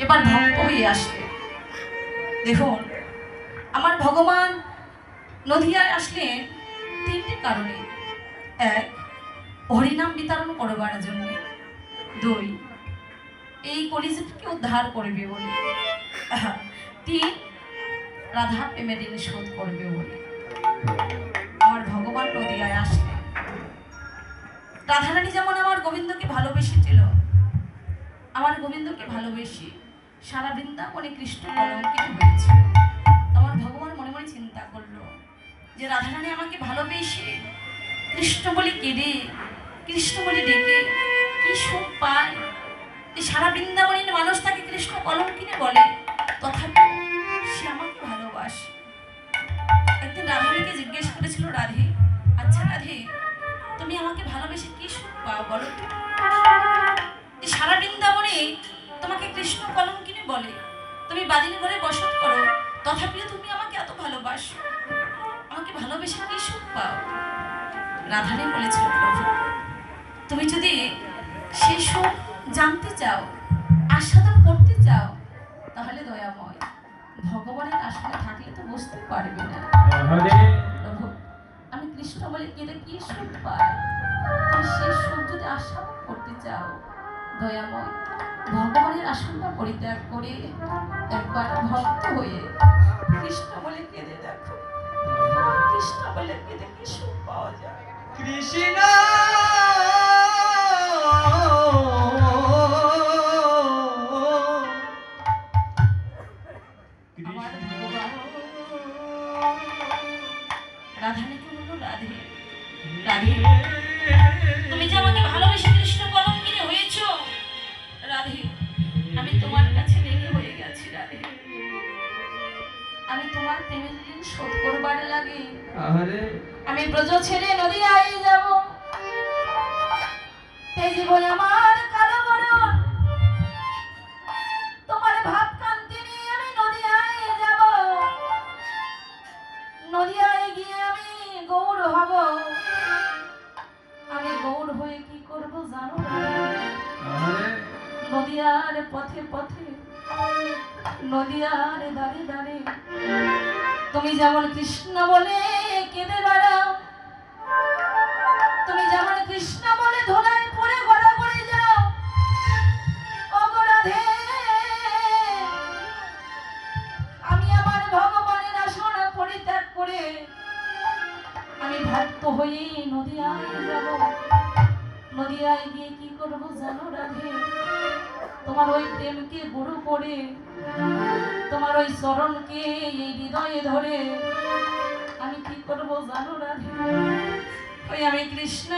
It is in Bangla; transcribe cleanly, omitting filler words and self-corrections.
এবার ভক্ত হয়ে আসবে। দেখুন, আমার ভগবান নদিয়ায় আসলেন তিনটি কারণে। এক, হরিনাম বিতরণ করবার জন্য। দুই, এই কলিযুগকে উদ্ধার করবে বলে। তিন, রাধা প্রেমের ঋণ শোধ করবে বলে আমার ভগবান নদিয়ায় আসলে। রাধারানী যেমন আমার গোবিন্দকে ভালোবেসেছিল, আমার গোবিন্দকে ভালোবেসে সারা বৃন্দাবনে কৃষ্ণ কলঙ্কিত হয়েছে। আমার ভগবান মনে মনে চিন্তা করলো যে রাধারানী আমাকে ভালোবেসে কৃষ্ণ বলে কেঁদে, কৃষ্ণ বলে ডেকে কি সুখ পায়, সারা বৃন্দাবনের মানুষ তাকে কৃষ্ণ কলঙ্কিনী বলে, তথাপি সে আমাকে ভালোবাসে। একদিন রাধারানীকে জিজ্ঞেস করেছিল, রাধে, আচ্ছা রাধে, তুমি আমাকে ভালোবেসে কি সুখ পাও বলো তো? সারা বৃন্দাবনে তোমাকে কৃষ্ণ কলঙ্কিনী বলে, তুমি বাদিনী ঘরে বসত করো, তথাপিও তুমি আমাকে এত ভালোবাসো, আমাকে ভালোবেসে কি সুখ পাও? রাধারানী বলেছিল, প্রভু, তুমি যদি সেই সুখ জানতে চাও, আস্বাদন করতে চাও, তাহলে দয়াময় ভগবানের আসনে থাকলে তো বুঝতে পারবে না। প্রভু, আমি কৃষ্ণ বলে কেঁদে কি সুখ পাই, সেই সুখ যদি আস্বাদন করতে চাও, দয়াময় ভগবানের আসনটা পরিত্যাগ করে একবার ভক্ত হয়ে কৃষ্ণ বলে কেঁদে দেখো, কৃষ্ণ বলে কেঁদে কি সুখ পাওয়া যায়। কৃষ্ণ রাধারানীকে বলল, রাধে, রাধে, তুমি যে আমাকে ভালোবেসে কৃষ্ণ কলঙ্কিনী হয়েছ, রাধে, আমি তোমার কাছে রেগে হয়ে গেছি। রাধে, আমি তোমার প্রেমের ঋণ শোধ করবার লাগে আমি ব্রজ ছেড়ে নদিয়ায় যাব। এই জীবন আমার কালো বরণ, তোমার ভাব কান্তি নিয়ে আমি নদিয়ায় যাব। নদিয়ায় গিয়ে আমি গৌর হব। আমি গৌর হয়ে কি করব জানো? নদিয়ার পথে পথে, নদিয়ার দাঁড়ে দাঁড়ে তুমি যেমন কৃষ্ণ বলে কেঁদে বেড়াও, তুমি যেমন কৃষ্ণ বলে ধোলায় পড়ে গড়াগড়ি যাও, ও গো রাধে, আমি আমার ভগবানের আসন পরিত্যাগ করে আমি ভক্ত হয়ে নদিয়ায় যাব। নদিয়ায় গিয়ে কি করব জানো রাধে? তোমার ওই প্রেমকে গুরু করে, তোমার ওই চরণকে এই হৃদয়ে ধরে আমি কি করব জানো রাধে? ওই আমি কৃষ্ণ